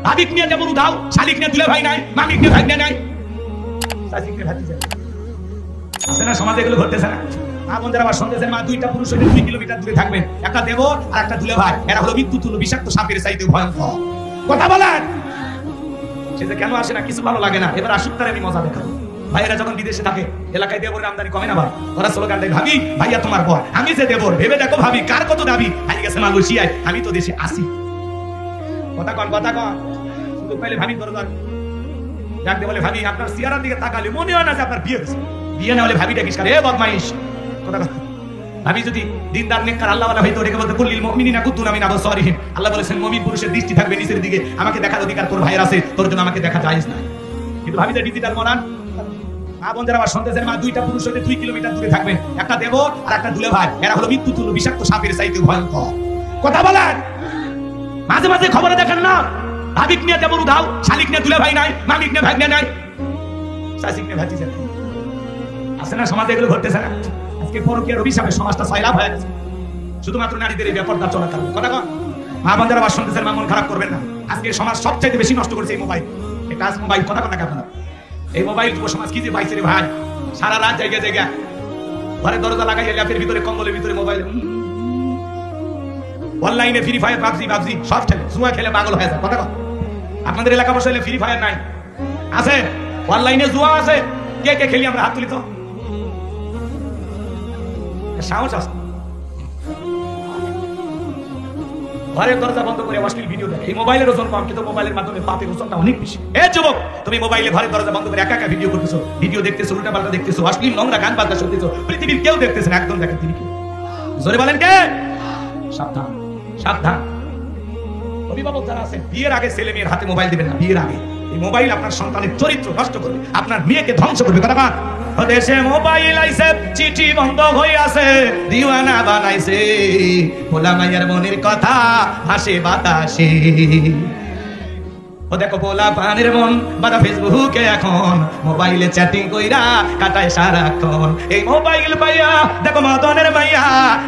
ভাবিক নিয়ে যেমন উধাও, শালিক নিয়ে দুলে ভাই নাই, মামিক নিয়ে ভাগ্নে নাই, শালিক নিয়ে ভাতিজা আছে না সমাজে, এগুলো ঘটতেছে না? মা বোনদের আবার সন্দেশের মা দুইটা পুরুষ হইলে 2 কিলোমিটার দূরে থাকবেন, একটা দেবর আর একটা দুলে ভাই, এরা হলো মৃত্যু তুল্য বিষাক্ত সাপের চাইতে ভয়ঙ্কর। কথা বলেন, সে যে কেন আসে না কিছু ভালো লাগে না। এবার আসুক তার আমি মজা দেখাবো। ভাইয়েরা যখন বিদেশে থাকে এলাকায় দেবরের আমদানি কমে না ভাই, ওরা স্লোগান দেয় ভাবি ভাইয়া তোমার বর, আমি যে দেবর ভেবে দেখো ভাবি কার কত দাবি, হারিয়ে গেছে মালয়েশিয়ায়, আমি তো দেশে আসি। কথা কন কথা কন, শুধু পাইলে ভাবি দরকার ডাক দিয়ে বলে ভাবি আপনার চেহারার দিকে তাকালে মনে হয় না যে আপনার বিয়ে হয়েছে, বিয়ে না হলে ভাবি ডাকিস কারে এ বদমাইশ। কথা কথা ভাবি যদি দিনদার নেককার আল্লাহওয়ালা হইতো ওটাকে বলতে কুল্লিল মুমিনিনা কুতুনা মিন আবসারিহিম, আল্লাহ বলেছেন মুমিন পুরুষের দৃষ্টি থাকবে নিচের দিকে, আমাকে দেখার অধিকার তোর ভাইয়ের আছে, তোর জন্য আমাকে দেখা জায়েজ না। কিন্তু ভাবিদের ডিজিটাল মনান মা বোনদের আবার সন্দেশের মা দুইটা পুরুষ হইলে 2 কিলোমিটার দূরে থাকবেন, একটা দেবর আর একটা দুলে ভাই, এরা হলো মৃত্যু তুল্য বিষাক্ত সাপের চাইতে ভয়ঙ্কর। কথা বলেন, মাঝে মাঝে খবরে দেখেন না ভাবিক নিয়ে দেবর উধাও, শালিক নিয়ে দুলে ভাই নাই, মামিক নিয়ে ভাগ্নে নাই, শালিক নিয়ে ভাতিজা আছে না সমাজে, এগুলো ঘটতেছে না? আজকে পরকীয়ার অভিশাপে সমাজটা সয়লাভ হয়ে গেছে শুধুমাত্র নারীদের এই ব্যাপারটা চলার কারণে। কথা কন, মা বোনদের আবার সন্দেশের মা মন খারাপ করবেন না। আজকে সমাজ সবচাইতে বেশি নষ্ট করেছে এই মোবাইল, এটা আজ মোবাইল। কথা কথা আপনারা এই মোবাইল যুব সমাজ কি যে পাইছে রে ভাই, সারা রাত জায়গা জায়গা ঘরে দরজা লাগাইয়া ল্যাপের ভিতরে কম্বলের ভিতরে মোবাইল, অনলাইনে ফ্রি ফায়ার পাবজি পাবজি সব খেলে, জুয়া খেলে পাগল হয়ে যায়। কথা কন, আপনাদের এলাকা বসে ফ্রি ফায়ার নাই? আছে, অনলাইনে জুয়া আছে, কে কে খেলি আমরা হাত তুলি তো, সাহস আছে? ঘরের দরজা বন্ধ করে অশ্লীল ভিডিও দেখে। এই মোবাইলের ওজন কম, কিন্তু মোবাইলের মাধ্যমে পাপের ওজনটা অনেক বেশি। এ যুবক, তুমি মোবাইলে ঘরের দরজা বন্ধ করে একা একা ভিডিও করতেছো, ভিডিও দেখতেছো, উল্টা পাল্টা দেখতেছো, অশ্লীল নোংরা গান বাজনা শুনতেছো, পৃথিবীর কেউ দেখতেছে না, একদম দেখেন তিনি কি। জোরে বলেন কে? সাবধান সাবধান। অভিভাবক যারা আছেন বিয়ের আগে ছেলে মেয়ের হাতে মোবাইল দিবেন না। বিয়ের আগে এই মোবাইল আপনার সন্তানের চরিত্র নষ্ট করবে, আপনার মেয়েকে ধ্বংস করবে। কথা বল, দেশে মোবাইল আইছে, চিঠি বন্ধ হয়ে আছে, দিওয়ানা বানাইছে, ভোলা মাইয়ার মনের কথা হাসে বাতাসে। ও দেখো পোলা পানের মন বাদা ফেসবুকে এখন, মোবাইলে চ্যাটিং কইরা কাটায় সারাক্ষণ। এই মোবাইল পাইয়া দেখো মদনের মাইয়া,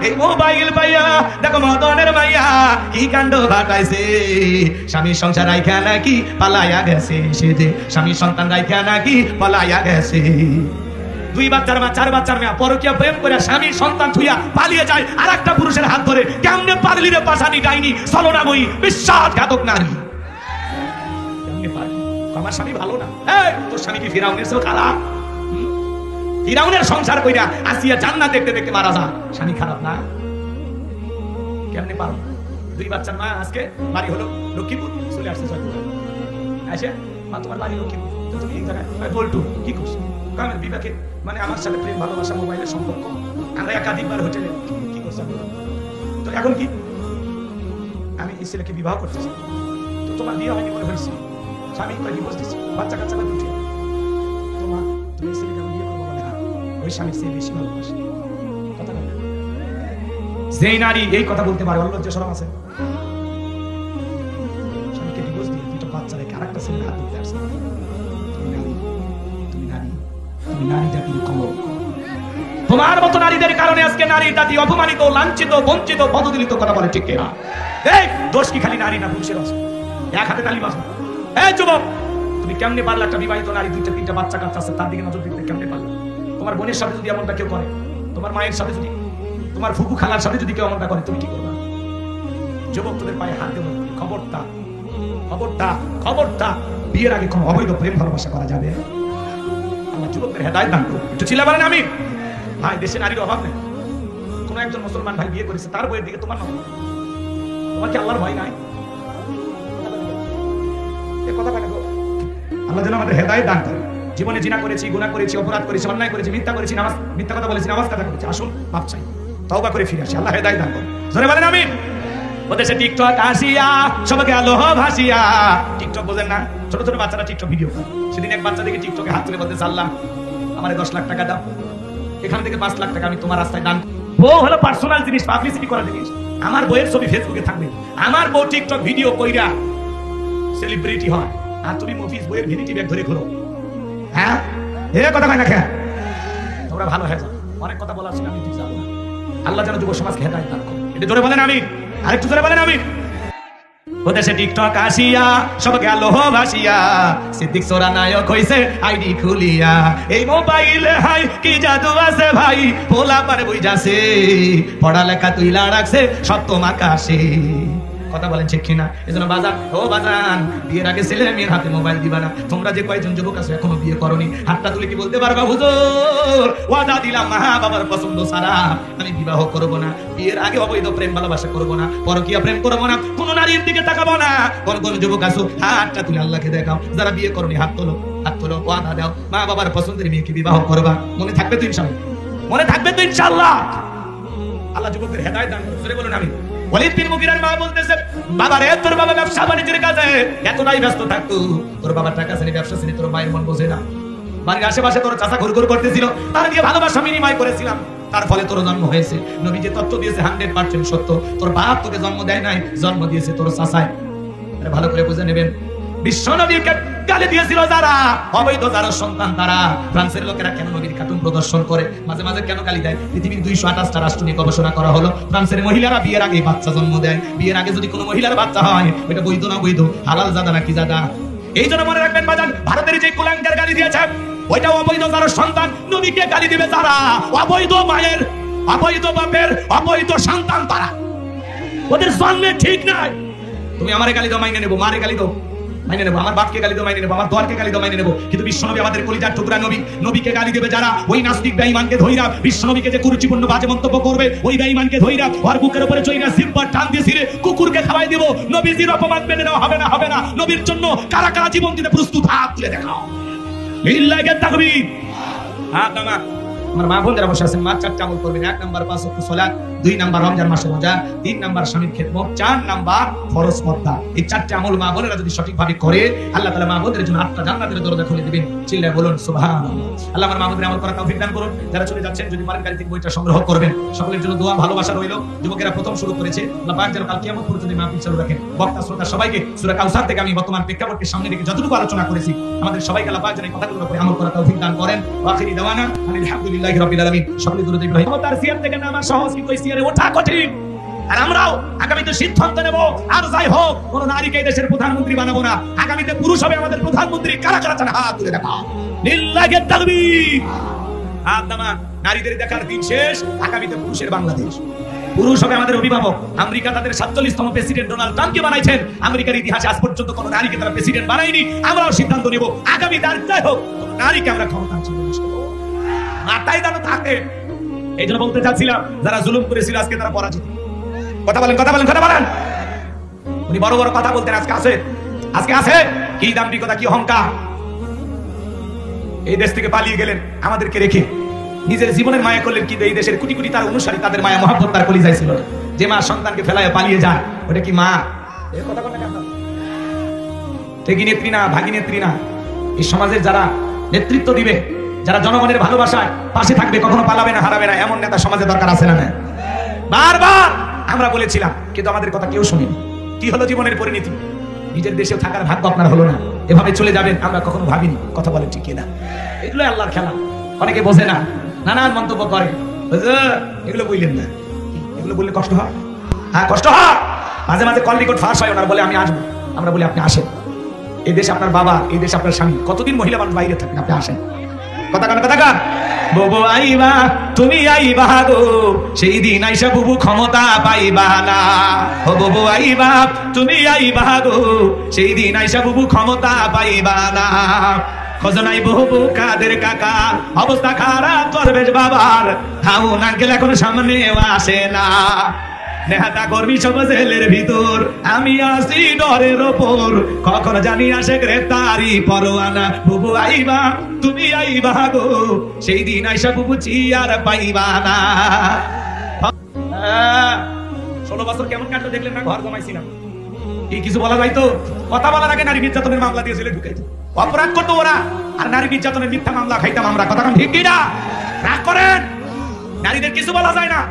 এই মোবাইল পাইয়া দেখো মদনের মাইয়া কি কাণ্ড ঘটাইছে। স্বামীর সংসার রাইখা নাকি পালাইয়া গেছে, সে যে স্বামীর সন্তান রাইখা নাকি পালাইয়া গেছে। 2 বাচ্চার মা 4 বাচ্চার মেয়া পরকীয়া প্রেম করে স্বামীর সন্তান থুইয়া পালিয়ে যায় আর একটা পুরুষের হাত ধরে। কেমনে পারলি রে পাশানি ডাইনি ছলনাময়ী বিশ্বাসঘাতক নারী? আমার স্বামী ভালো না, তোর স্বামী কি ফিরাউনের চেয়েও খারাপ? ফিরাউনের সংসার কইরা আসিয়া জান্নাত দেখতে দেখতে মারা যায়, স্বামী খারাপ না? কেমনে পারো? 2 বাচ্চার মা আজকে বাড়ি হলো লক্ষ্মীপুর, চলে আসছে জয়পুরে। আসে মা তোমার বাড়ি লক্ষ্মীপুর, তো তুমি এই জায়গায় বলটু কি করছো? কারণ বিবেকে মানে আমার সাথে প্রেম ভালোবাসা মোবাইলের সম্পর্ক, আমরা একাধিকবার হোটেলে কি করছি, তো এখন কি আমি এই ছেলেকে বিবাহ করতেছি, তো তোমার বিয়ে হয়নি বলে হয়েছে, স্বামী কয় ডিভোর্স দিচ্ছে, বাচ্চা কাচ্চা দুটো, তোমার তুমি ছেলেকে বিয়ে করবো বলে না, ওই স্বামীর চেয়ে বেশি ভালোবাসে। কথা বলে যেই নারী এই কথা বলতে পারে, লজ্জা শরম আছে? স্বামীকে ডিভোর্স দিয়ে 2টা বাচ্চা রেখে আরেকটা ছেলে হাত দিতে আসছে। তুমি নারী জাতির কলঙ্ক। তোমার মতো নারীদের কারণে আজকে নারী জাতি অপমানিত, লাঞ্ছিত, বঞ্চিত, পদদলিত। কথা বলে ঠিক কিনা? এই দোষ কি খালি নারী না পুরুষের আছে? এক হাতে তালি বাজো। এই যুবক, তুমি কেমনে পারলে একটা বিবাহিত নারী 2টা 3টা বাচ্চা কাচ্চা আছে তার দিকে নজর দিতে কেমনে পারলে? তোমার বোনের সাথে যদি এমনটা কেউ করে, তোমার মায়ের সাথে যদি, তোমার ফুফু খালার সাথে যদি কেউ এমনটা করে, তুমি কি করবে? যুবক, তোদের পায়ে হাত দেবো, খবরটা খবরটা খবরটা। বিয়ের আগে কোনো অবৈধ প্রেম ভালোবাসা করা যাবে? আল্লাহ যুবকদের হেদায়েত দান করুন। একটু চিল্লা বলেন আমিন। ভাই, দেশে নারীর অভাব নেই। কোন একজন মুসলমান ভাই বিয়ে করেছে, তার বইয়ের দিকে তোমার নজর, তোমার কি আল্লাহর ভয় নাই? কথা বলে আল্লাহ যেন আমাদের হেদায়েত দান করেন। জীবনে জিনা করেছি, গুনাহ করেছি, অপরাধ করেছি, অন্যায় করেছি, মিথ্যা করেছি, মিথ্যা কথা বলেছি, নামাজ কাজা করেছি, আসুন মাপ চাই, তওবা করে ফিরে আসি। আল্লাহ হেদায়েত দান করেন। জোরে বলেন আমিন। ওদেশে টিকটক আসিয়া সবাইকে আলো ভাসিয়া, টিকটক বোঝেন না? ছোট ছোট বাচ্চারা টিকটক ভিডিও করে। সেদিন এক বাচ্চা দেখে টিকটকে হাত তুলে বলতে, আল্লাহ আমারে 10 লাখ টাকা দাও, এখান থেকে 5 লাখ টাকা আমি তোমার রাস্তায় দান। বউ হলো পার্সোনাল জিনিস, পাবলিসিটি করা জিনিস। আমার বউয়ের ছবি ফেসবুকে থাকবে, আমার বউ টিকটক ভিডিও কইরা সেলিব্রিটি হয়, আর তুমি মফিজ বইয়ের ভ্যানিটি ব্যাগ ধরে ঘোরো। হ্যাঁ, এ কথা কয় না কেন? তোমরা ভালো হয়ে যাও। অনেক কথা বলার ছিল, আমি ঠিক যাবো না। আল্লাহ যেন যুব সমাজকে হেদায়েত দান করেন। এটা জোরে বলেন আমিন। আরেকটু জোরে বলেন আমিন। ওদেশে টিকটক আসিয়া সব গেল ভাসিয়া, সিদ্দিক সোরা নায়ক হইছে আইডি খুলিয়া। এই মোবাইলে হাই কি জাদু আছে ভাই, পোলা পারে বুঝাছে, পড়ালেখা তুইলা রাখছে সপ্তম আকাশে। কথা বলেন ঠিক কিনা? এজন্য বাজান, ও বাজান, বিয়ের আগে ছেলে মেয়ের হাতে মোবাইল দিবা না। তোমরা যে কয়েকজন যুবক আছো এখনো বিয়ে করনি, হাতটা তুলে কি বলতে পারবা, হুজুর ওয়াদা দিলাম মা বাবার পছন্দ ছাড়া আমি বিবাহ করব না, বিয়ের আগে অবৈধ প্রেম ভালোবাসা করব না, পরকীয়া প্রেম করব না, কোন নারীর দিকে তাকাবো না। কোন কোন যুবক আছো হাতটা তুলে আল্লাহকে দেখাও, যারা বিয়ে করনি হাত তোলো, হাত তোলো, ওয়াদা দাও মা বাবার পছন্দের মেয়েকে বিবাহ করবা। মনে থাকবে তো ইনশাআল্লাহ? মনে থাকবে তো ইনশাআল্লাহ? আল্লাহ যুবকদের হেদায়েত দান করুন। বলুন আমি। ওয়ালিদ বিন মুগিরার মা বলতেছে, বাবা রে, তোর বাবা ব্যবসা বাণিজ্যের কাজে এতটাই ব্যস্ত থাকতো, তোর বাবার টাকা শ্রেণী ব্যবসা শ্রেণী তোর মায়ের মন বোঝে না। বাড়ির আশেপাশে তোর চাচা ঘুরঘুর করতেছিল, তার দিয়ে ভালোবাসা বিনিময় করেছিলাম, তার ফলে তোর জন্ম হয়েছে। নবী যে তত্ত্ব দিয়েছে 100% সত্য। তোর বাপ তোকে জন্ম দেয় নাই, জন্ম দিয়েছে তোর চাচায়। ভালো করে বুঝে নেবেন। বিশ্ব নবীকে গালি দিয়েছিল যারা, অবৈধ যারা সন্তান তারা। ফ্রান্সের লোকেরা কেন নবীর খাতুন প্রদর্শন করে, মাঝে মাঝে কেন গালি দেয়? পৃথিবীর 228টা রাষ্ট্র নিয়ে গবেষণা করা হলো, ফ্রান্সের মহিলারা বিয়ের আগে বাচ্চা জন্ম দেয়। বিয়ের আগে যদি কোনো মহিলার বাচ্চা হয়, এটা বৈধ না বৈধ, হালাল জাদা নাকি জাদা? এই জন্য মনে রাখবেন বাজান, ভারতের যে কুলাঙ্গার গালি দিয়েছে ওইটা অবৈধ যারা সন্তান, নবীকে গালি দিবে যারা, অবৈধ মায়ের, অবৈধ বাপের, অবৈধ সন্তান তারা। ওদের জন্মে ঠিক নাই। তুমি আমারে গালি দাও, মাইনে নেবো, মারে গালি দাও মাইনে নেবো, আমার বাপকে গালি দাও মাইনে নেবো, আমার দলকে গালি দাও মাইনে নেবো। কিন্তু বিশ্বনবী আমাদের কলিজার টুকরা নবী, নবীকে গালি দেবে যারা, ওই নাস্তিক বেঈমানকে ধইরা, বিশ্বনবীকে যে কুরুচিপূর্ণ বাজে মন্তব্য করবে, ওই বেঈমানকে ধইরা ওর বুকের উপরে চইরা জিহ্বা টান দিয়ে ছিঁড়ে কুকুরকে খাওয়াই দেব। নবীজির অপমান মেনে নেওয়া হবে না, হবে না। নবীর জন্য কারা কারা জীবন দিতে প্রস্তুত, হাত তুলে দেখাও। লিল্লাহি তাকবীর। হাত নামা। আমার মা বোনেরা বসে আছেন, মা 4টা আমল করবেন। 1 নাম্বার 5 ওয়াক্ত সালাত, 2 নাম্বার রমজান মাসে রোজা, 3 নাম্বার স্বামীর খেদমত, 4 নাম্বার ফরজ পর্দা। এই 4টা আমল মা বোনেরা যদি সঠিকভাবে করে, আল্লাহ তাআলা মা বোনদের জন্য 8টা জান্নাতের দরজা খুলে দিবেন। চিল্লায় বলুন সুবহানাল্লাহ। আল্লাহ আমার মা বোনদের আমল করার তৌফিক দান করুন। যারা চলে যাচ্ছেন, যদি পারেন গাড়ি থেকে বইটা সংগ্রহ করবেন। সকলের জন্য দোয়া ভালোবাসা রইল। যুবকেরা প্রথম শুরু করেছে, আল্লাহ পাক যেন কাল কিয়ামত পর্যন্ত মাহফিল চালু রাখেন। বক্তা শ্রোতা সবাইকে সূরা কাউসার থেকে আমি বর্তমান প্রেক্ষাপটকে সামনে রেখে যতটুকু আলোচনা করেছি, আমাদের সবাইকে আল্লাহ পাক যেন এই কথাগুলোর উপরে আমল করার তৌফিক দান করেন। ওয়া আখিরি দাওয়ানা আলহামদুলিল্লাহি রাব্বিল আলামিন। সকলে দরুদ ইব্রাহিম। তার সিয়ার থেকে নামা সহজ, কিন্তু এই সিয়ারে ওঠা কঠিন। আর আমরাও আগামীতে সিদ্ধান্ত নেব, আর যাই হোক কোন নারীকে এই দেশের প্রধানমন্ত্রী বানাবো না। আগামীতে পুরুষ হবে আমাদের প্রধানমন্ত্রী। কারা কারা চান হাত তুলে দেখাও। লিল্লাহি তাকবীর। হাত নামা। নারীদের দেখার দিন শেষ। আগামীতে পুরুষের বাংলাদেশ। পুরুষ হবে আমাদের অভিভাবক। আমেরিকা তাদের 47তম প্রেসিডেন্ট ডোনাল্ড ট্রাম্পকে বানাইছেন। আমেরিকার ইতিহাসে আজ পর্যন্ত কোন নারীকে তারা প্রেসিডেন্ট বানায়নি। আমরাও সিদ্ধান্ত নেব, আগামীতে আর যাই হোক কোন নারীকে আমরা ক্ষমতা মাথায় যেন থাকে। এই জন্য বলতে চাচ্ছিলাম, যারা জুলুম করেছিল আজকে তারা পরাজিত। কথা বলেন, কথা বলেন, কথা বলেন। উনি বড় বড় কথা বলতেন, আজকে আছে, আজকে আছে কি দাম্ভিকতা, কি অহংকার। এই দেশ থেকে পালিয়ে গেলেন আমাদেরকে রেখে, নিজের জীবনের মায়া করলেন। কিন্তু এই দেশের কোটি কোটি তার অনুসারী, তাদের মায়া মহব্বত তার কলিজায় ছিল। যে মা সন্তানকে ফেলায় পালিয়ে যায়, ওটা কি মা? এই কথা বলেন না, ঠিকই নেত্রী না, ভাগী নেত্রী না। এই সমাজের যারা নেতৃত্ব দিবে, যারা জনগণের ভালোবাসায় পাশে থাকবে, কখনো পালাবে না, হারাবে না, এমন নেতা সমাজে দরকার আছে না? না, বারবার আমরা বলেছিলাম, কিন্তু আমাদের কথা কেউ শুনেনি। কি হলো জীবনের পরিণতি? নিজের দেশে থাকার ভাগ্য আপনার হলো না। এভাবে চলে যাবেন আমরা কখনো ভাবিনি। কথা বলেন ঠিক না? এগুলো আল্লাহর খেলা। অনেকে বোঝে না, নানান মন্তব্য করে। এগুলো বললেন না, এগুলো বললে কষ্ট হয়। হ্যাঁ, কষ্ট হয়। মাঝে মাঝে কল রেকর্ড ফাঁস হয়, ওনার বলে আমি আসবো। আমরা বলি আপনি আসেন। এই দেশ আপনার বাবা, এই দেশ আপনার স্বামী। কতদিন মহিলা মানুষ বাইরে থাকেন, আপনি আসেন। কথা কান, কথা কান। বুবু আইবা, তুমি আইবা গো, সেই দিন আইসা বুবু ক্ষমতা পাইবা না। ও বুবু আইবা, তুমি আইবা গো, সেই দিন আইসা বুবু ক্ষমতা পাইবা না। খজনাই বহু কাদের কাকা, অবস্থা খারাপ করবে বাবার। হাউন আঙ্কেল এখন সামনে আসে না। নেহাতা কর্মী সব জেলের ভিতর, আমি আসি ডরের ওপর। কখন জানি আসে গ্রেফতারি পরোয়ানা। বুবু আইবা, তুমি আইবা গো, সেই দিন আইসা বুবু চিয়ার পাইবা না। 16 বছর কেমন কাটলো দেখলেন না? ঘর জমাইছিলাম। এই কিছু বলা যাইতো? কথা বলার আগে নারী নির্যাতনের মামলা দিয়ে জেলে ঢুকাইতো। অপরাধ করতো ওরা, আর নারী নির্যাতনের মিথ্যা মামলা খাইতাম আমরা। কথা ঠিক কিনা? রাগ করেন, নারীদের কিছু বলা যায় না।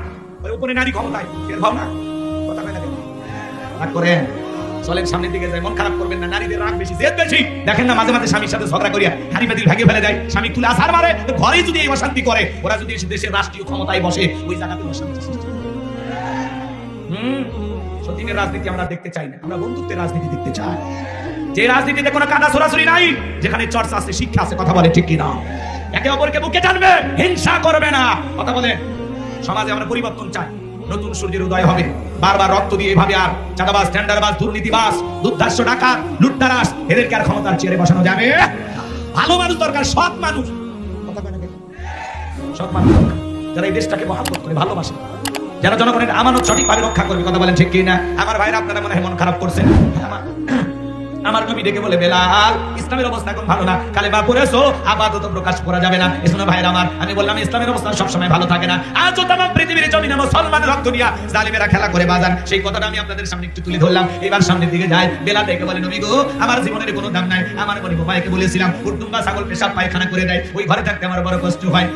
ওই উপরে নারী ক্ষমতায়, এর ভাবনা। কথা কয় না, রাগ করেন। চলেন সামনের দিকে যাই, মন খারাপ করবেন না। নারীদের রাগ বেশি, জেদ বেশি। দেখেন না মাঝে মাঝে স্বামীর সাথে ঝগড়া করিয়া হাড়ি পাতিল ভাগে ফেলে দেয়, স্বামী তুলে আসার মারে। ঘরে যদি এই অশান্তি করে, ওরা যদি দেশের রাষ্ট্রীয় ক্ষমতায় বসে, ওই জায়গাতে অশান্তি সৃষ্টি। সতীনের রাজনীতি আমরা দেখতে চাই না, আমরা বন্ধুত্বের রাজনীতি দেখতে চাই, যে রাজনীতিতে কোনো কাদা সরাসরি নাই, যেখানে চর্চা আছে, শিক্ষা আছে। কথা বলে ঠিক কিনা? একে অপরকে বুকে টানবে, হিংসা করবে না। কথা বলে সমাজে আমরা পরিবর্তন চাই, নতুন সূর্যের উদয় হবে। বারবার রক্ত দিয়ে এভাবে আর চাঁদাবাজ, টেন্ডারবাজ, দুর্নীতিবাজ, দুর্ধার্ষ ডাকাত, লুটতারাস এদেরকে আর ক্ষমতার চেয়ারে বসানো যাবে? ভালো মানুষ দরকার, সৎ মানুষ। সৎ মানুষ দরকার, যারা এই দেশটাকে মহব্বত করে, ভালোবাসে, যারা জনগণের আমানত সঠিকভাবে রক্ষা করবে। কথা বলেন ঠিক কিনা? আমার ভাইরা, আপনারা মনে হয় মন খারাপ করছেন। আমার নবী ডেকে বলে, বেলাল, ইসলামের অবস্থা এখন ভালো না, কালেমা পড়েছো, আপাতত প্রকাশ করা যাবে না। এজন্য ভাইরা আমার, আমি বললাম ইসলামের অবস্থা সবসময় ভালো থাকে না। আজ তাম পৃথিবীর জমিনে মুসলমানের রক্ত দিয়া জালিমেরা খেলা করে বাজান, সেই কথাটা আমি আপনাদের সামনে একটু তুলে ধরলাম। এবার সামনের দিকে যায়, বেলাল ডেকে বলে, নবী গো, আমার জীবনের কোনো দাম নাই। আমার গরিব ভাইকে বলেছিলাম উটুম্বা ছাগল পেশাব পায়খানা করে দেয়, ওই ঘরে থাকতে আমার বড় কষ্ট হয়।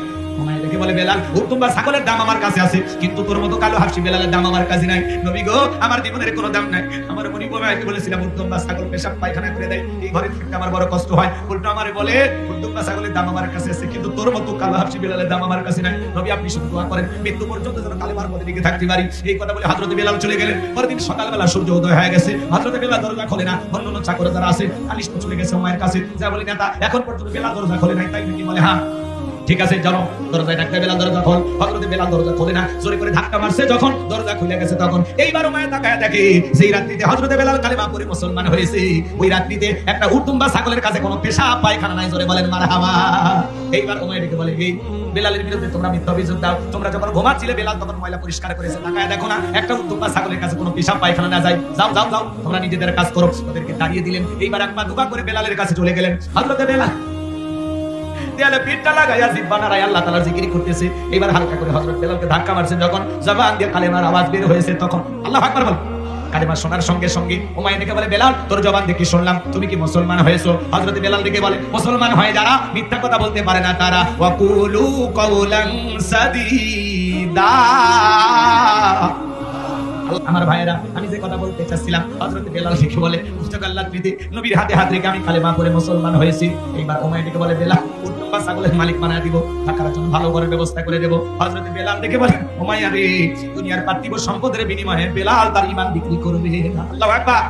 বলে, বেলাল, উটুম্বা ছাগলের দাম আমার কাছে আছে, কিন্তু তোর মতো কালো হাসি বেলালের দাম আমার কাছে নাই। নবী গো, আমার জীবনের কোনো দাম নাই। আমার মনি ভাইকে বলেছিলাম উটুম্বা ছাগল পেশাব পায়খানা করে দেয়, এই ঘরে থাকতে আমার বড় কষ্ট হয়। উল্টো আমারে বলে, উটুম্বা ছাগলের দাম আমার কাছে আছে, কিন্তু তোর মতো কালো হাসি বেলালের দাম আমার কাছে নাই। নবী, আপনি শুধু দোয়া করেন মৃত্যু পর্যন্ত যেন কালেমার পথে দিকে থাকতে পারি। এই কথা বলে হযরত বেলাল চলে গেলেন। পরদিন সকালবেলা সূর্য উদয় হয়ে গেছে, হযরত বেলাল দরজা খোলে না। অন্যান্য চাকর যারা আছে আলিশ চলে গেছে মায়ের কাছে, যা বলি, নেতা, এখন পর্যন্ত বেলাল দরজা খোলে নাই, তাই নাকি? বলে, হ্যাঁ ঠিক আছে, চলো দরজায় ডাকতে। বেলাল দরজা খোল। হযরত বেলাল দরজা খোলে না, জোরে করে ধাক্কা মারছে। যখন দরজা খুলে গেছে, তখন এইবার মায়ের তাকায় দেখে, সেই রাত্রিতে হযরত বেলাল কালেমা পড়ে মুসলমান হয়েছে। ওই রাত্রিতে একটা উটুম্বা ছাগলের কাছে কোনো পেশাব পায়খানা নাই। জোরে বলেন মারহাবা। এইবার ওমায় ডেকে বলে, এই বেলালের বিরুদ্ধে তোমরা মিথ্যা অভিযোগ দাও, তোমরা যখন ঘুমাচ্ছিলে বেলাল তখন ময়লা পরিষ্কার করেছে, তাকায় দেখো না একটা উটুম্বা ছাগলের কাছে কোনো পেশাব পায়খানা না যায়। যাও যাও যাও, তোমরা নিজেদের কাজ করো। ওদেরকে দাঁড়িয়ে দিলেন। এইবার একবার দুবা করে বেলালের কাছে চলে গেলেন। হযরত বেলাল দেয়ালে পিঠটা লাগাইয়া জিহ্বা নাড়ায় আল্লাহ তাআলার জিকির করতেছে। এবার হালকা করে হযরত বেলালকে ধাক্কা মারছেন, যখন জবান দিয়ে কালেমার আওয়াজ বের হয়েছে, তখন আল্লাহু আকবার বল। কালেমা শোনার সঙ্গে সঙ্গে উমাইয়া ডেকে বলে, বেলাল, তোর জবান দিয়ে কি শুনলাম, তুমি কি মুসলমান হয়েছো? হযরত বেলাল ডেকে বলে, মুসলমান হয়ে যারা মিথ্যা কথা বলতে পারে না তারা ওয়াকুলু কাওলান সাদীদা। আমার ভাইয়েরা, আমি যে কথা বলতে চাচ্ছিলাম, হযরত বেলাল ডেকে বলে, মুস্তাকাল্লাহ প্রীতি নবীর হাতে হাত রেখে আমি কালেমা পড়ে মুসলমান হয়েছি। এইবার উমাইয়া ডেকে বলে, বেলাল, উটুম্বা ছাগলের মালিক বানায় দিব, থাকার জন্য ভালো করে ব্যবস্থা করে দেব। হযরত বেলাল ডেকে বলে, উমাইয়া রে, দুনিয়ার পার্থিব সম্পদের বিনিময়ে বেলাল তার ঈমান বিক্রি করবে। আল্লাহু আকবার।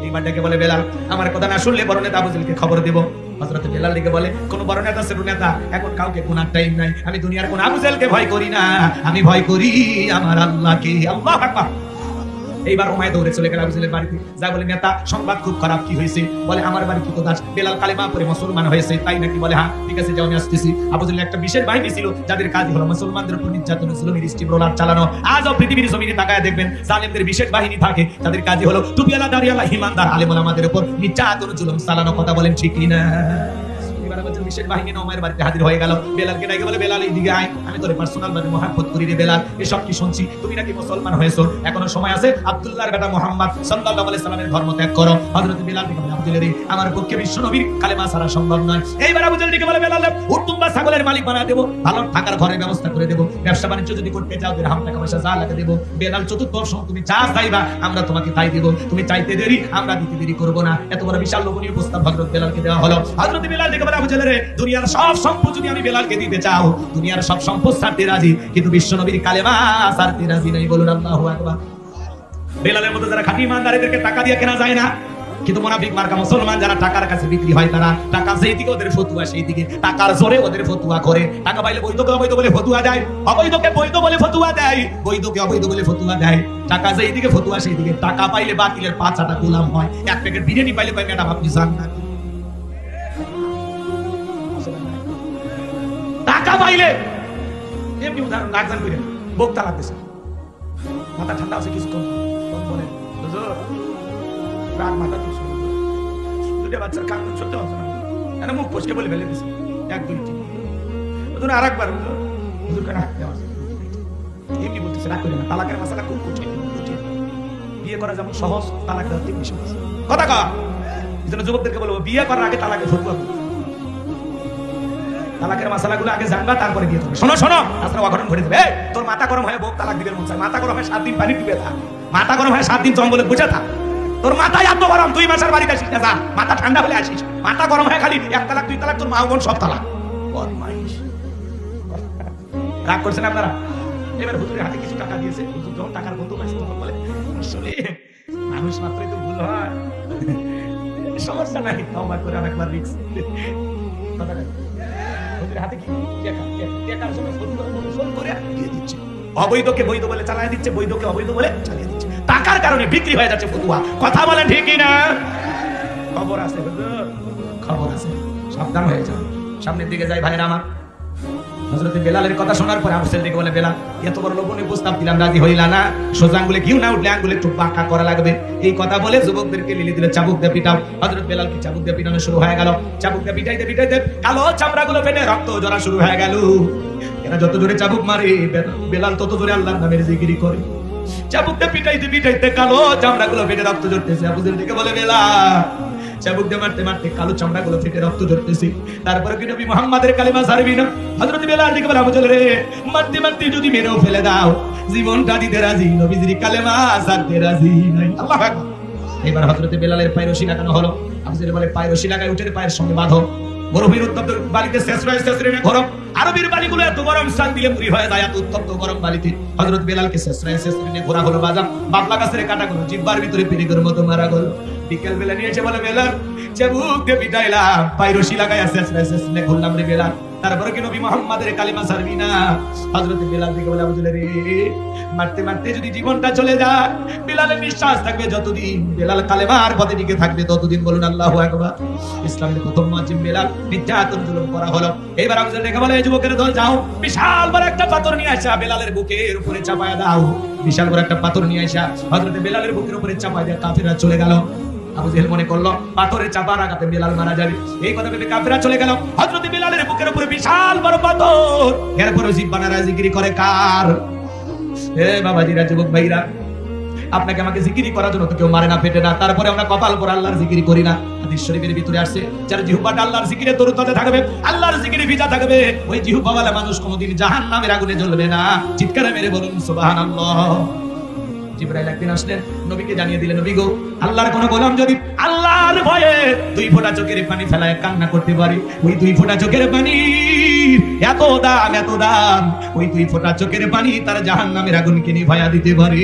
এইবার ডেকে বলে, বেলাল, আমার কথা না শুনলে বড় নেতা আবু জেলকে খবর দেব। হযরত বেলাল ডেকে বলে, কোন বড় নেতা ছোট নেতা এখন কাউকে গুনার টাইম নাই। আমি দুনিয়ার কোন আবু জেলকে ভয় করি না, আমি ভয় করি আমার আল্লাহকে। আল্লাহু আকবার। এইবার উমাইয়া দৌড়ে চলে গেল আবু জেলের বাড়িতে, যা বলে, নেতা, সংবাদ খুব খারাপ। কি হয়েছে? বলে, আমার বাড়ি কি দাস বেলাল কালেমা পড়ে মুসলমান হয়েছে, তাই নাকি? বলে, হ্যাঁ ঠিক আছে, যাও, আমি আসতেছি। আবু জেলের একটা বিশেষ বাহিনী ছিল, যাদের কাজ হলো মুসলমানদের উপর নির্যাতন, জুলুমের স্টিমরোলার চালানো। আজও পৃথিবীর জমিনে তাকায় দেখবেন, জালেমদের বিশেষ বাহিনী থাকে, তাদের কাজ হলো টুপিওয়ালা, দাড়িওয়ালা, ঈমানদার আলেম ওলামাদের উপর নির্যাতন, জুলুম চালানো। কথা বলেন ঠিক কিনা? বিশেষ বাহিনী উমাইয়ার বাড়িতে হাজির হয়ে গেল। বেলালকে ডেকে বলে, বেলাল, এইদিকে আয়, আমি তোরে পার্সোনাল ভাবে মহব্বত করি রে বেলাল। এসব কি শুনছি, তুমি নাকি মুসলমান হয়েছো, এখনো সময় আছে, আব্দুল্লাহর বেটা মুহাম্মদ সাল্লাল্লাহু আলাইহি সাল্লামের ধর্ম ত্যাগ করো। হযরত বেলাল ডেকে বলে, আব্দুল্লাহ রে, আমার পক্ষে বিশ্ব নবীর কালেমা ছাড়া সম্ভব নয়। এইবার আবু জেল ডেকে বলে, বেলাল, উটুম্বা ছাগলের মালিক বানায় দেব, ভালো থাকার ঘরের ব্যবস্থা করে দেব, ব্যবসা বাণিজ্য যদি করতে চাও দিরহাম টাকা পয়সা যা লাগে দেব। বেলাল, চতুর্থ অপশন, তুমি যা চাইবা আমরা তোমাকে তাই দেব, তুমি চাইতে দেরি, আমরা দিতে দেরি করব না। এত বড় বিশাল লোভনীয় প্রস্তাব হযরত বেলালকে দেওয়া হলো। হযরত বেলাল ডেকে বলে, আবু জেল রে, দুনিয়ার সব সম্পদ যদি আমি বেলালকে দিতে চাও, দুনিয়ার সব সম্পদ ছাড়তে রাজি, কিন্তু বিশ্ব নবীর কালেমা ছাড়তে রাজি নাই। বলুন আল্লাহু আকবার। বেলালের মতো যারা খাঁটি ইমানদারদেরকে টাকা দিয়ে কেনা যায় না, কিন্তু মুনাফিক মার্কা মুসলমান যারা টাকার কাছে বিক্রি হয়, তারা টাকা যেই দিকে ওদের ফতুয়া সেই দিকে, টাকার জোরে ওদের ফতুয়া করে। টাকা পাইলে বৈধকে অবৈধ বলে ফতুয়া দেয়, অবৈধকে বৈধ বলে ফতুয়া দেয়, বৈধকে অবৈধ বলে ফতুয়া দেয়। টাকা যেই দিকে ফতুয়া সেই দিকে। টাকা পাইলে বাতিলের পাঁচাটা গোলাম হয়, এক প্যাকেট বিরিয়ানি পাইলে কয়, ম্যাডাম আপনি যান না। টাকা পাইলে এমনি উদাহরণ রাখবেন করে বুক তালাক দিছে, মাথা ঠান্ডা আছে কিছুক্ষণ, বলেন হুজুর রাগ মাথা তো শুরু, দুটো বাচ্চার কান্না সত্যি হচ্ছে না, মুখ ফসকে বলে ফেলে দিছে, 1 2 3 হুজুর আরেকবার, হুজুর কেন হাত দেওয়া এমনি বলতেছে, রাগ করে না। তালাকের মাসালা খুব কঠিন, বিয়ে করা যেমন সহজ, তালাক দেওয়া তেমনি সহজ। কথা কয় এই জন্য যুবকদেরকে বলবো, বিয়ে করার আগে তালাকের ফতোয়া, তালাকের মাসালাগুলো আগে জানবা, তারপরে বিয়ে করবে। শোনো শোনো, তাছাড়া অঘটন ঘটে যাবে। তোর মাথা গরম হয়ে বউ তালাক দিবে মন চায়, মাথা গরম হয় 7 দিন পানি ডুবে থাক, মাথা গরম হয় 7 দিন জঙ্গলে বসে থাক। তোর মাথা এত গরম, 2 মাসের বাড়িতে আসিস না, যা মাথা ঠান্ডা হলে আসিস। মাথা গরম হয় খালি 1 তালাক 2 তালাক, তোর মা বোন সব তালাক। বদমাইশ। রাগ করছেন আপনারা? এবার হুজুরের হাতে কিছু টাকা দিয়েছে, হুজুর যখন টাকার গন্ধ পাইছে তখন বলে, আসলে মানুষ মাত্রই তো ভুল হয়, সমস্যা নাই, তওবা করে আরেকবার রিস্ক। কথা নাই, ওদের হাতে কি টাকার জন্য ফোন করে দিয়ে দিচ্ছে, অবৈধকে বৈধ বলে চালিয়ে দিচ্ছে, বৈধকে অবৈধ বলে চালিয়ে দিচ্ছে, টাকার কারণে বিক্রি হয়ে যাচ্ছে ফতুয়া। কথা বলে ঠিকই না? খবর আছে, খবর আছে, সাবধান হয়ে যাও। সামনের দিকে যাই ভাইরা আমার। হযরত বেলালের কথা শোনার পরে আবু সাইদ বলে, বেলাল এত বড় লোভনীয় প্রস্তাব দিলাম, রাজি হইলা না? সোজা আঙ্গুলে ঘিউ না উঠলে আঙ্গুলে একটু বাঁকা করা লাগবে। এই কথা বলে যুবকদেরকে লিলি দিলে চাবুক দিয়ে পিটাও। হযরত বেলালকে চাবুক দিয়ে পিটানো শুরু হয়ে গেল। চাবুক দিয়ে পিটাইতে পিটাইতে কালো চামড়াগুলো ফেটে রক্ত ঝরা শুরু হয়ে গেল। এরা যত জোরে চাবুক মারে বেলাল তত জোরে আল্লাহর নামের জিকিরি করে। চাবুক দিয়ে পিটাইতে পিটাইতে কালো চামড়াগুলো ফেটে রক্ত ঝরতেছে। আবু সাইদ বলে, বেলাল চাবুক দিয়ে মারতে মারতে কালো চামড়াগুলো ফেটে রক্ত ঝরতেছে, তারপরে কি নবী মুহাম্মাদের কালিমা ছাড়বি না? হযরত বেলাল দিকে বলে, আবু সাইদ রে মারতে মারতে যদি মেরেও ফেলে দাও, জীবনটা দিতে রাজি, নবীজির কালেমা ছাড়তে রাজি নাই। আল্লাহু আকবার। এবার হযরত বেলালের পায়ে রশি লাগানো হলো। আবু সাইদ বলে, পায়ে রশি লাগায় উঠে পায়ের সঙ্গে বাঁধো। বরফের উত্তপ্ত বালিতে শেষরায় গরম, আরবের বালিগুলো এত গরম সাল দিলে মুড়ি হয়ে যায়, এত উত্তপ্ত গরম বালিতে হযরত বেলালকে শেষরায় ঘোরা হলো। বাজাম বাবলা গাছের কাটাগুলো জিহ্বার ভিতরে পিরিগের মতো মারা গেল। বিকেল বেলা নিয়ে এসে বলে, বেলাল চাবুক দিয়ে পিটাইলাম, পায়ে রশি লাগাইয়া শেষরায় ঘুরলাম রে বেলাল, তারপরে কি নবী মুহাম্মাদের কালিমা ছাড়বি না? হযরত বেলাল দিকে বলে, আবু সাইদ রে মারতে মারতে যদি জীবনটা চলে যায়, বেলালের নিঃশ্বাস থাকবে যতদিন, বেলাল কালেমার পথে টিকে থাকবে ততদিন। বলুন আল্লাহু আকবার। ইসলামের প্রথম মুয়াজ্জিন বেলাল, নির্যাতন জুলুম করা হলো। এবার আবু সাইদ দেখে বলে, যুবকের দল যাও, বিশাল বড় একটা পাথর নিয়ে আসা বেলালের বুকের উপরে চাপায়া দাও। বিশাল বড় একটা পাথর নিয়ে আসা হযরত বেলালের বুকের উপরে চাপায়া দিয়ে কাফেররা চলে গেল। আবু জেহেল মনে করলো পাথরের চাপার আঘাতে বেলাল মারা যাবে, এই কথা ভেবে কাফেররা চলে গেল। হযরত বেলালের বুকের উপরে বিশাল বড় পাথর, এরপরে জিব্বানারা জিকিরি করে কার? এ বাবাজিরা, যুবক ভাইরা, আপনাকে আমাকে জিকিরি করার জন্য তো কেউ মারে না, পেটে না, তারপরে আমরা কপাল করে আল্লাহর জিকিরি করি না। হাদিস শরীফের ভিতরে আসছে, যার জিহ্বাটা আল্লাহর জিকিরে তরুতাজা থাকবে, আল্লাহর জিকিরে ভিজা থাকবে, ওই জিহ্বাওয়ালা মানুষ কোনোদিন জাহান্নামের আগুনে জ্বলবে না। চিৎকারে মেরে বলুন সুবহানাল্লাহ। জিবরাইল একদিন আসলেন, নবীকে জানিয়ে দিলেন, নবী গো, আল্লাহর কোন গোলাম যদি আল্লাহর ভয়ে 2 ফোঁটা চোখের পানি ফেলায় কান্না করতে পারে, ওই 2 ফোঁটা চোখের পানি এত দাম, এত দাম, ওই 2 ফোঁটা চোখের পানি তার জাহান্নামের আগুনকে নিভায়া দিতে পারে।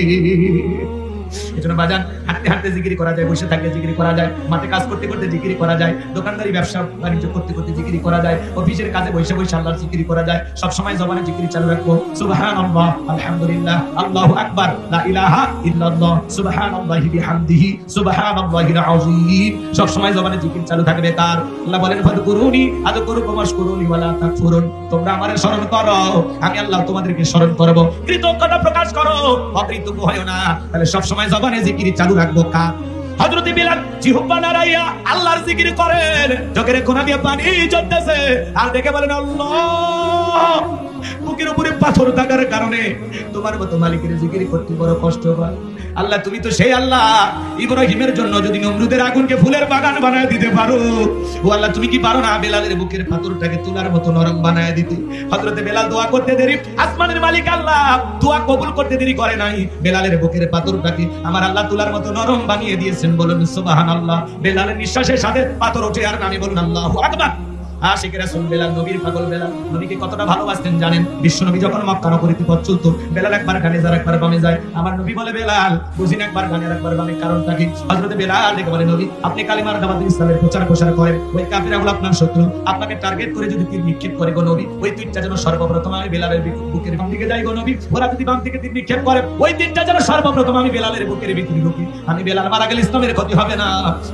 এজন্য বাজান, হাঁটতে হাঁটতে জিকির করা যায়, বসে থাকলে জিকির করা যায়, মাঠে কাজ করতে করতে জিকির করা যায়, দোকানদারি ব্যবসা বাণিজ্য করতে করতে জিকির করা যায়, অফিসের কাজে বসে বসে আল্লাহর জিকির করা যায়। সব সময় জবানে জিকির চালু রাখবো, সুবহানাল্লাহ, আলহামদুলিল্লাহ, আল্লাহু আকবার, লা ইলাহা ইল্লাল্লাহ, সুবহানাল্লাহি বিহামদিহি, সুবহানাল্লাহিল আযীম। সব সময় জবানে জিকির চালু থাকবে। তার আল্লাহ বলেন, ফাদকুরুনি আযকুরুকুম ওয়াশকুরুনি ওয়ালা তাকফুরুন, তোমরা আমারে স্মরণ করো, আমি আল্লাহ তোমাদেরকে স্মরণ করব, কৃতজ্ঞতা প্রকাশ করো, অকৃতজ্ঞ হয়ো না। তাহলে সব সময় জবানে জিকির চালু রাখবো। কার? হযরত বেলাল জিহ্বা নাড়াইয়া আল্লাহর জিকির করেন, চোখের কোনা দিয়ে পানি ঝরতেছে, আর দেখে বলেন, আল্লাহ, বুকের উপরে পাথর থাকার কারণে তোমার মতো মালিকের জিকির করতে বড় কষ্ট হয়। আল্লাহ, তুমি তো সেই আল্লাহ, ইব্রাহিমের জন্য যদি নমরুদের আগুনকে ফুলের বাগান বানায় দিতে পারো, ও আল্লাহ, তুমি কি পারো না বেলালের বুকের পাথরটাকে তুলার মতো নরম বানায় দিতে? হযরত বেলাল দোয়া করতে দেরি, আসমানের মালিক আল্লাহ দোয়া কবুল করতে দেরি করে নাই, বেলালের বুকের পাথরটাকে আমার আল্লাহ তুলার মতো নরম বানিয়ে দিয়েছেন। বলুন সুবহানাল্লাহ। বেলালের নিঃশ্বাসের সাথে পাথর ওঠে, আর নামে বলুন আল্লাহু আকবার। আশিক রাসূল বেলাল, নবীর পাগল বেলাল, নবীকে কতটা ভালোবাসতেন জানেন? বিশ্ব নবী যখন মক্কা নগরীতে পথ চলতো, বেলাল একবার ডানে যায়, একবার বামে যায়। আমার নবী বলে, বেলাল বুঝিন একবার ডানে আর একবার বামে, কারণটা কি? হযরত বেলাল দেখে বলে, নবী, আপনি কালিমার দাওয়াত ইসলামের প্রচার প্রসার করেন, ওই কাফিরগুলো আপনার শত্রু, আপনাকে টার্গেট করে যদি তীর নিক্ষেপ করে গো নবী, ওই তীরটা যেন সর্বপ্রথম আমি বেলালের বুকের বাম দিকে যাই গো নবী। ওরা যদি বাম দিকে তীর নিক্ষেপ করে, ওই তীরটা যেন সর্বপ্রথম আমি বেলালের বুকের ভিতরে ঢুকি। আমি বেলাল মারা গেলে ইসলামের ক্ষতি হবে না,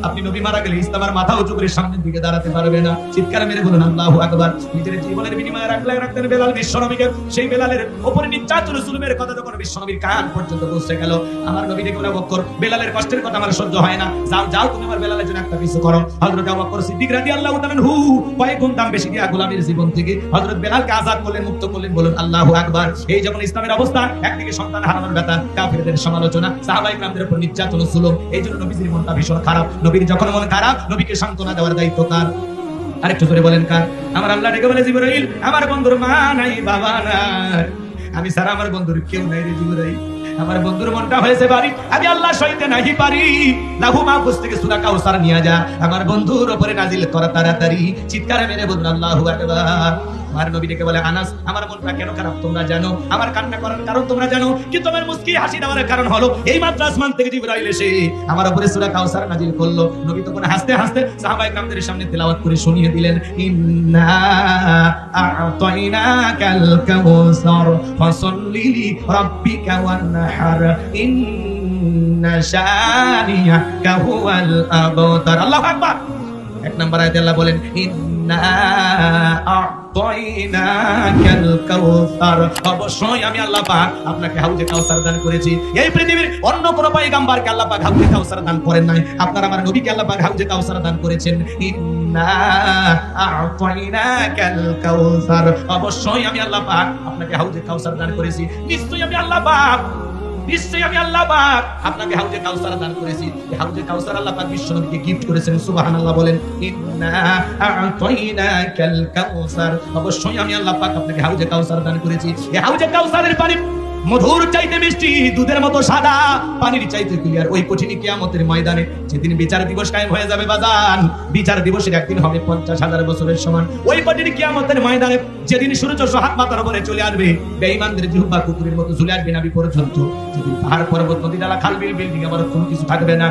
আপনি নবী মারা গেলে ইসলামের মাথা উঁচু করে সামনের দিকে দাঁড়াতে পারবে না। চিৎকার মেরে বলুন আল্লাহু আকবার। নিজের জীবনের বিনিময়ে রাখতেন বেলাল বিশ্বনবীকে। সেই বেলালের উপরে নির্যাতন জুলুমের কথা যখন বিশ্বনবীর কান পর্যন্ত পৌঁছে গেল, আমার নবী ডেকে বলে, আবু বকর, বেলালের কষ্টের কথা আমার সহ্য হয় না, যাও যাও তুমি আমার বেলালের জন্য একটা কিছু করো। হযরত আবু বকর সিদ্দিক রাদিয়াল্লাহু তাআলা আনহু কয়েক গুণ দাম বেশি দিয়া গোলামের জীবন থেকে হযরত বেলালকে আযাদ করলেন, মুক্ত করলেন। বলুন আল্লাহু আকবার। এই যখন ইসলামের অবস্থা, একদিকে সন্তান হারানোর ব্যথা, কাফিরদের সমালোচনা, সাহাবায়ে কিরামদের উপর নির্যাতন জুলুম, এইজন্য নবীর মনটা ভীষণ খারাপ। নবীর যখন মন খারাপ, নবীকে সান্ত্বনা দেওয়ার দায়িত্ব কার? আরেকটু জোরে বলেন কার? আমার আল্লাহ ডেকে বলে, জিবরাইল, আমার বন্ধুর মা নাই, বাবা নাই, আমি সারা আমার বন্ধুর কেউ নাই রে জিবরাইল। আমার বন্ধুর মনটা হয়েছে বাড়ি, আমি আল্লাহ সইতে নাহি পারি, লাহু মাহফুজ থেকে সূরা কাউসার নিয়ে যা, আমার বন্ধুর উপরে নাজিল করা তাড়াতাড়ি। চিৎকার মেরে বলুন আল্লাহু আকবার। আমার নবী ডেকে বলে, আনাস আমার মনটা কেন খারাপ তোমরা জানো, আমার কান্না করার কারণ তোমরা জানো, কিন্তু আমার মুস্কি হাসি দেওয়ার কারণ হলো এই মাত্র আসমান থেকে জিবরাইল এসে আমার উপরে সূরা কাউসার নাযিল করলো। নবী তখন হাসতে হাসতে সাহাবায়ে কেরামদের সামনে তেলাওয়াত করে শুনিয়ে দিলেন, ইন্না আ'তাইনাকাল কাউসার ফাসাল্লি লিরাব্বিকা ওয়ানহার ইন্না শানিয়াকা হুয়াল আবতার। আল্লাহু আকবার। এক নম্বর আয়াতে আল্লাহ বলেন, ইন্না আ'তাইনাকাল কাউসার, অবশ্যই আমি আল্লাহ পাক আপনাকে হাউজে কাউসার দান করেছি। এই পৃথিবীর অন্য কোন পয়গম্বরকে আল্লাহ পাক হাউজে কাউসার দান করেন নাই, আপনার আমার নবীকে আল্লাহ পাক হাউজে কাউসার দান করেছেন। ইন্না আ'তাইনাকাল কাউসার, অবশ্যই আমি আল্লাহ পাক আপনাকে হাউজে কাউসার দান করেছি। নিশ্চয়ই আমি আল্লাহ পাক, নিশ্চয়ই আমি আল্লাহ পাক আপনাকে হাউজে কাউসার দান করেছি। এই হাউজে কাউসার আল্লাহ পাক বিশ্ব নবীকে গিফট করেছেন। সুবহানাল্লাহ বলেন, ইন্না আ'তাইনাকাল কাউসার, অবশ্যই আমি আল্লাহ পাক আপনাকে হাউজে কাউসার দান করেছি। এই হাউজে কাউসারের পানি মধুর চাইতে মিষ্টি, দুধের মতো সাদা, পানির চাইতে ক্লিয়ার। ওই কঠিন কিয়ামতের ময়দানে যেদিন বিচার দিবস কায়েম হয়ে যাবে বাজান, বিচার দিবসের একদিন হবে 50,000 বছরের সমান। ওই কঠিন কিয়ামতের ময়দানে যেদিন সূর্য হাত মাথার উপরে চলে আসবে, বেঈমানদের জিহ্বা কুকুরের মতো ঝুলে আসবে নাভি পর্যন্ত, যেদিন পাহাড় পর্বত নদী নালা খাল বিল বিল্ডিং আবার কোনো কিছু থাকবে না।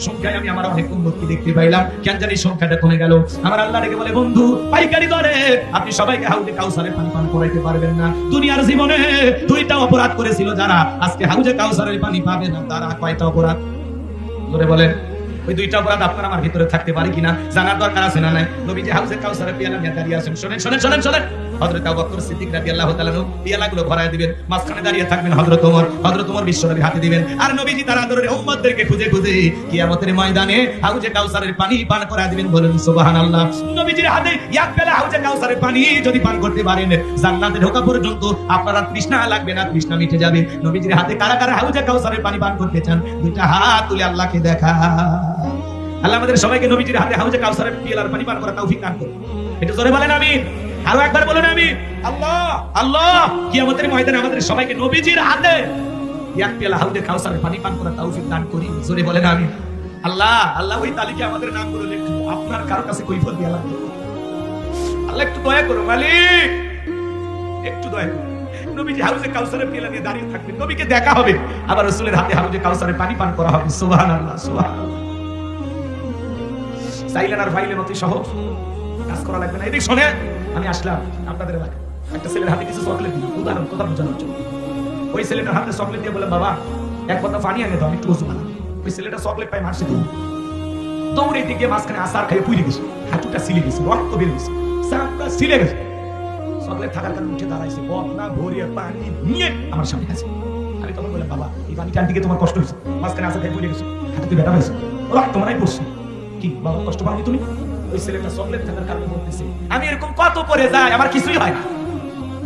সংখ্যায় আমি আমার অনেক উন্নতি দেখতে পাইলাম, কেন জানি সংখ্যাটা কমে গেল। আমার আল্লাহ ডেকে বলে, বন্ধু পাইকারি দরে আপনি সবাইকে হাউজে কাউসারের পানি পান করাইতে পারবেন না। দুনিয়ার জীবনে দুইটা অপরাধ করেছিল যারা, আজকে হাউজে কাউসারের পানি পাবে না তারা। কয়টা অপরাধ ধরে বলেন? ওই দুইটা অপরাধ আপনার আমার ভিতরে থাকতে পারে কিনা জানার দরকার আছে না নাই? নবী যে হাউজে কাউসারের পিয়ালা নিয়ে দাঁড়িয়ে আছেন, শুনেন শুনেন শুনেন শুনেন। হযরত আবু বকর সিদ্দিক রাদিয়াল্লাহু তাআলা পিয়ালাগুলো ভরায় দিবেন, মাঝখানে দাঁড়িয়ে থাকবেন হযরত ওমর বিশ্বনবীর হাতে দিবেন, আর নবীজি তার আদরের উম্মতদেরকে খুঁজে খুঁজে কিয়ামতের ময়দানে হাউজে কাউসারের পানি পান করায় দিবেন। বলেন সুবহানাল্লাহ। নবীজির হাতে এক পেলা হাউজে কাউসারের পানি যদি পান করতে পারেন, জান্নাতে ঢোকা পর্যন্ত আপনার তৃষ্ণা লাগবে না, তৃষ্ণা মিটে যাবে। নবীজির হাতে কারা কারা হাউজে কাউসারের পানি পান করতে চান? দুইটা হাত তুলে আল্লাহকে দেখা। আল্লাহ আমাদের সবাইকে নবীজির হাতে হাউজে কাউসারের পিয়ালার পানি পান করার তৌফিক দান করুন। একটু জোরে বলেন আমিন। আরো একবার বলুন আমিন। আল্লাহ আল্লাহ কিয়ামতের ময়দানে আমাদের সবাইকে নবীজির হাতে এক পেয়ালা হাউজে কাউসারের পানি পান করার তৌফিক দান করি। জোরে বলেন আমিন। আল্লাহ আল্লাহ ওই তালিকায় আমাদের নামগুলো লিখুন। আপনার কারো কাছে কৈফিয়ত দেয়া লাগবে। আল্লাহ একটু দয়া করো মালিক, একটু দয়া করো। নবীজি হাউজে কাউসারের পিয়ালা নিয়ে দাঁড়িয়ে থাকবেন, নবীকে দেখা হবে, আবার রাসূলের হাতে হাউজে কাউসারের পানি পান করা হবে। সুবহানাল্লাহ সুবহানাল্লাহ। চাইলেন আর ফাইলেন অতি সহজ, কাজ করা লাগবে না। এদিক শোনে, আমি আসলাম আপনাদের এলাকায়, একটা ছেলের হাতে কিছু চকলেট দিল, উদাহরণ কথা বোঝানোর জন্য। ওই ছেলেটার হাতে চকলেট দিয়ে বলে, বাবা এক কথা পানি আনে দাও, একটু ওযু বানাবো। ওই ছেলেটা চকলেট পাই মারছে, দৌড়ে দিকে মাঝখানে আসার খাইয়ে পুড়ে গেছে, হাঁটুটা সিলে গেছে, রক্ত বের গেছে, চামড়া সিলে গেছে। চকলেট থাকার কারণে উঠে দাঁড়াইছে, বদনা ভরিয়ে পানি নিয়ে আমার সামনে আছে। আমি তখন বললাম, বাবা এই পানিটা দিকে তোমার কষ্ট হয়েছে, মাঝখানে আসার খাইয়ে পুড়ে গেছে, হাতে ব্যথা হয়েছে, রক্ত মনে পড়ছে। কি বাবা কষ্ট পাওনি তুমি? ওই ছেলেটা চকলেট থাকার কারণে বলতেছে, আমি এরকম কত করে যাই, আমার কিছুই হয় না।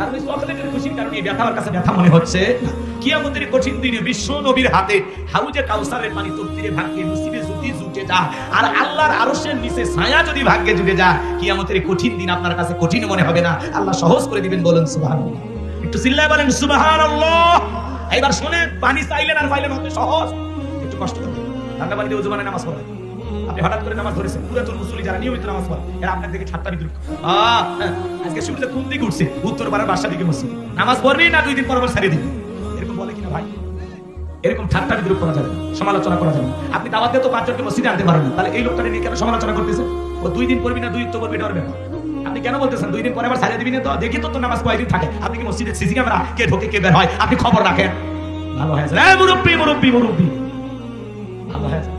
আর ওই চকলেটের খুশির কারণে এই ব্যথা আমার কাছে ব্যথা মনে হচ্ছে। কিয়ামতের কঠিন দিনে বিশ্ব নবীর হাতে হাউজে কাউসারের পানি তরতিরে ভাগ্যে নসিবে যদি জুটে যা, আর আল্লাহর আরশের নিচে ছায়া যদি ভাগ্যে জুটে যা, কিয়ামতের কঠিন দিন আপনার কাছে কঠিন মনে হবে না, আল্লাহ সহজ করে দিবেন। বলেন সুবহানাল্লাহ। একটু চিল্লায় বলেন সুবহানাল্লাহ। এবার শুনেন, পানি চাইলেন আর পাইলেন হতে সহজ, একটু কষ্ট করবেন। ঠান্ডা পানি দিয়ে ওযু বানায় নামাজ পড়বেন। আপনি হঠাৎ করে নামাজ ধরেছেন, পুরাতন মুসল্লি যারা নিয়মিত নামাজ পড়ে এরা আপনার দিকে ঠাট্টা বিদ্রুপ, আজকে সূর্য কোন দিকে উঠছে, উত্তর পাড়ার বাসা দিকে মসজিদ, নামাজ পড়বি না 2 দিন পর ছাড়িয়ে দিবি, এরকম বলে কিনা ভাই? এরকম ঠাট্টা বিদ্রুপ করা যাবে না, সমালোচনা করা যাবে না। আপনি দাওয়াত দিয়ে তো 5 জনকে মসজিদে আনতে পারেন না, তাহলে এই লোকটা নিয়ে কেন সমালোচনা করতেছেন? ও 2 দিন পড়বি না 2 উত্তর পড়বি, এটা ওর ব্যাপার। আপনি কেন বলতেছেন 2 দিন পরে আবার ছাড়িয়ে দিবি না? তো দেখি তো নামাজ কয়দিন থাকে। আপনি কি মসজিদে সিসি ক্যামেরা কে ঢোকে কে বের হয় আপনি খবর রাখেন? ভালো হয়েছে মুরব্বি মুরব্বি মুরব্বি, ভালো হয়েছে।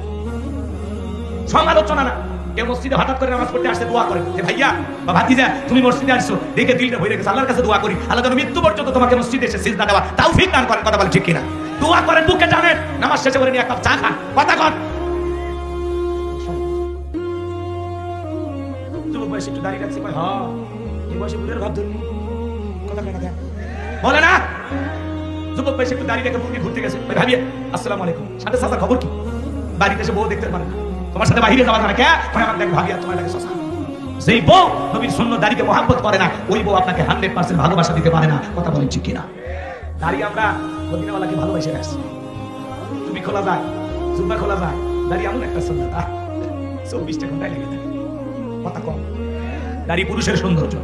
সমালোচনা না। কেউ মসজিদে হঠাৎ করে নামাজ পড়তে আসছে, দোয়া করেন যে ভাইয়া বা ভাতিজা তুমি মসজিদে আসছো, দেখে দিলটা ভরে গেছে, আল্লাহর কাছে দোয়া করি আল্লাহ যেন মৃত্যু পর্যন্ত তোমাকে মসজিদে এসে সিজদা দেওয়া তৌফিক দান করেন। কথা বলে ঠিক কিনা? দোয়া করেন, বুকে টানেন, নামাজ শেষে করে নিয়ে এক কাপ চা খান, কথা কন। যুবক বয়সে একটু দাঁড়িয়ে রাখছি, হ্যাঁ এই বয়সে বুড়ের ভাব ধরুন, কথা কেনা দেন বলে না? যুবক বয়সে একটু দাঁড়িয়ে রেখে মুরগি ঘুরতে গেছে, ভাবিয়ে আসসালামু আলাইকুম, সাথে সাথে খবর কি? বাড়িতে এসে বউ দেখতে পারে না, তোমার সাথে বাইরে যাওয়া না, কে আমার দেখ ভাবিয়া তোমার লাগে শশা। যেই বউ নবীর সুন্নাহ দাড়িকে মহব্বত করে না, ওই বউ আপনাকে 100% ভালোবাসা দিতে পারে না। কথা বলেন ঠিক কিনা? দাড়ি আমরা মদিনাওয়ালাকে ভালোবাসে রাখছি, তুমি খোলা যায়, জুব্বা খোলা যায়, দাড়ি এমন একটা সুন্নাহ 24টা ঘন্টায় লেগে থাকে, কথা কম। দাড়ি পুরুষের সৌন্দর্য,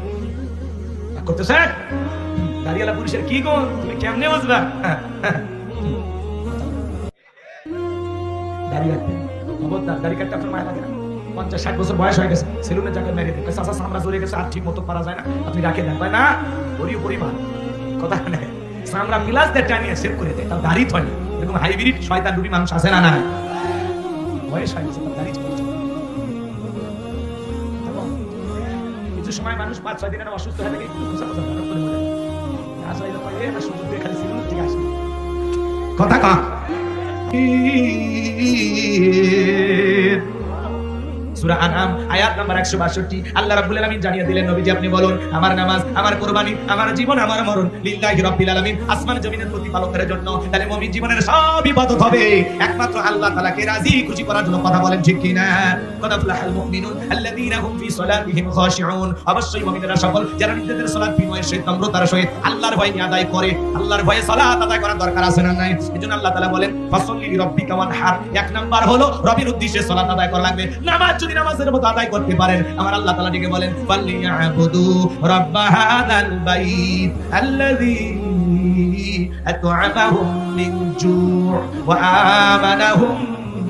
করতেছে দাড়িওয়ালা পুরুষের কি গুণ, তুমি কেমনে বুঝবা? দাড়ি রাখবেন, খবরদার দাড়ি কাটতে আপনার মায়া লাগে না? 50-60 বছর বয়স হয়ে গেছে, সেলুনে যাকে মেরে দিতে চাচা চামড়া জড়িয়ে গেছে, আর ঠিক মতো পারা যায় না, আপনি রাখে দেন, তাই না? পরিমাণ কথা নেই, চামড়া প্লাস দিয়ে টানিয়ে সেভ করে দেয়, তার দাড়ি থয় না। এরকম হাইব্রিড শয়তান রূপী মানুষ আছে না? না, বয়স হয়ে গেছে, তার দাড়ি চলছে। কিছু সময় মানুষ 5-6 দিনের অসুস্থ হয়ে থাকে, কথা কা সূরা আনআম আয়াত নাম্বার 162 আল্লাহ রাব্বুল আলামিন জানিয়ে দিলেন, নবীজি আপনি বলুন, আমার নামাজ, আমার কুরবানি, আমার জীবন, আমার মরণ লিল্লাহি রাব্বিল আলামিন, আসমান জমিনের প্রতিপালকের জন্য। তাহলে মুমিন জীবনের সব ইবাদত হবে একমাত্র আল্লাহ তাআলাকে রাজি খুশি করার জন্য। কথা বলেন ঠিক কি না? কদ আফলাহাল মুমিনুন আল্লাযীনা হুম ফি সালাতিহিম খাশিউন, অবশ্যই মুমিনরা সফল যারা নিজেদের সালাত বিনয়ের সহিত নম্রতার সহিত আল্লাহর ভয় নিয়ে আদায় করে। আল্লাহর ভয়ে সালাত আদায় করার দরকার আছে না নাই? এজন্য আল্লাহ তাআলা বলেন ফাসাল্লি লিরাব্বিকা ওয়ানহার, এক নাম্বার হলো রবের উদ্দেশ্যে সালাত আদায় করা লাগবে। নামাজ যদি নামাজের মতো আদায় করতে পারেন, আমার আল্লাহ তাআলা ডেকে বলেন ফালিয়াবুদু রাব্বা হাযাল বাইত আল্লাযী আত'আমাহুম মিন জু' ওয়া আমানাহুম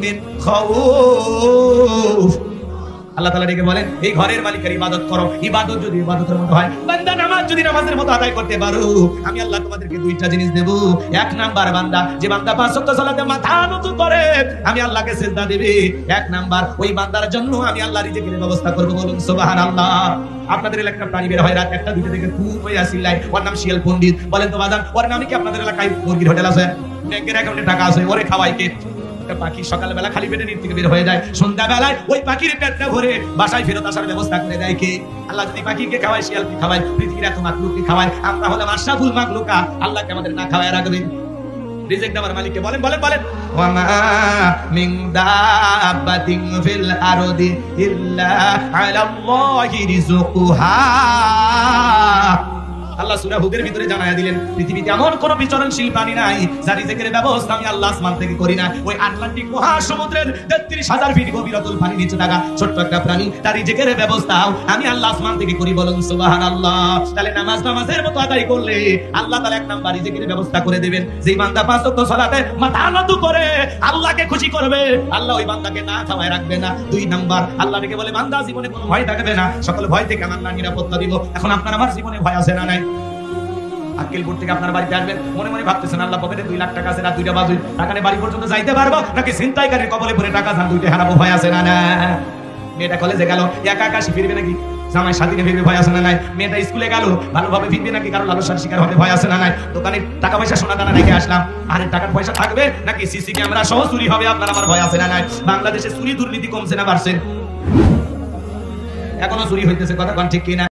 মিন খাউফ। আল্লাহ তাআলা ডেকে বলেন এই ঘরের মালিকের ইবাদত করো। ইবাদত যদি ইবাদতের মতো হয়, বান্দা নামাজ যদি নামাজের মতো আদায় করতে পারো, আমি আল্লাহ তোমাদেরকে দুইটা জিনিস দেব। এক নাম্বার, বান্দা যে বান্দা 5 ওয়াক্ত সালাতে মাথা নত করে আমি আল্লাহকে সিজদা দেবে, এক নাম্বার ওই বান্দার জন্য আমি আল্লাহ রিজিকের ব্যবস্থা করব। বলুন সুবহানাল্লাহ। আপনাদের এলাকায় প্রাণী বের হয় রাত 1টা-2টা থেকে খুব হয়ে আসিলাই, ওর নাম শিয়াল পণ্ডিত। বলেন তো বাজান, ওর নামে কি আপনাদের এলাকায় মুরগির হোটেল আছে? ব্যাংকের অ্যাকাউন্টে টাকা আছে, ওরে খাওয়াই কে? পাখি সকালবেলা খালি পেটে নিচ থেকে বের হয়ে যায়, সন্ধ্যাবেলায় ওই পাখির পেটটা ভরে বাসায় ফেরত আসার ব্যবস্থা করে দেয় কে? আল্লাহ যদি পাখিকে খাওয়ায়, শিয়ালকে খাওয়ায়, পৃথিবীর এত মাখলুককে খাওয়ায়, আমরা হলাম আশরাফুল মাখলুকা, আল্লাহকে আমাদের না খাওয়ায় রাখবেন? রিজিক দেওয়ার মালিককে বলেন বলেন বলেন ওয়ামা মিন দাব্বাতিন ফিল আরদি ইল্লা আলাল্লাহি রিজকুহা। আল্লাহ সূরা হুদের ভিতরে জানায়া দিলেন পৃথিবীতে এমন কোন বিচরণশীল প্রাণী নাই যার রিজিকের ব্যবস্থা আমি আল্লাহ আসমান থেকে করি না। ওই আটলান্টিক মহাসমুদ্রের 33,000 ফিট গভীর অতল পানি নিচে থাকা ছোট্ট একটা প্রাণী, তার রিজিকের ব্যবস্থাও আমি আল্লাহ আসমান থেকে করি। বলুন সুবহানাল্লাহ। তাহলে নামাজের মতো আদায় করলে আল্লাহ তাআলা এক নাম্বার রিজিকের ব্যবস্থা করে দিবেন। যেই বান্দা 5 ওয়াক্ত সালাতে মাথা নত করে আল্লাহকে খুশি করবে, আল্লাহ ওই বান্দাকে না খাওয়ায় রাখবে না। 2 নাম্বার, আল্লাহ ডেকে বলে বান্দা জীবনে কোনো ভয় থাকবে না, সকল ভয় থেকে আমি আল্লাহ নিরাপত্তা দিব। এখন আপনার আমার জীবনে ভয় আছে না নাই? আক্কেলপুর থেকে আপনার বাড়িতে আসবেন, মনে মনে ভাবতেছেন আল্লাহ পকেটে 2 লাখ টাকা আছে, রাত 2টা বাজে, টাকা নিয়ে বাড়ি পর্যন্ত যাইতে পারবো নাকি ছিনতাইকারীর কবলে পড়ে টাকা ধান 2টা হারাবো? ভয় আছে না? না। মেয়েটা কলেজে গেল, একা একা ফিরবে নাকি? জামাই সাথীকে ফিরবে, ভয় আছে না নাই? মেয়েটা স্কুলে গেল, ভালোভাবে ফিরবে নাকি কারো লালসার শিকার হবে? ভয় আছে না নাই? দোকানে টাকা পয়সা সোনা দানা রেখে আসলাম, আরে টাকার পয়সা থাকবে নাকি সিসি ক্যামেরা সহ চুরি হবে? আপনার আমার ভয় আছে না নাই? বাংলাদেশে চুরি দুর্নীতি কমছে না বাড়ছে? এখনো চুরি হইতেছে, কথা কোন ঠিক কিনা?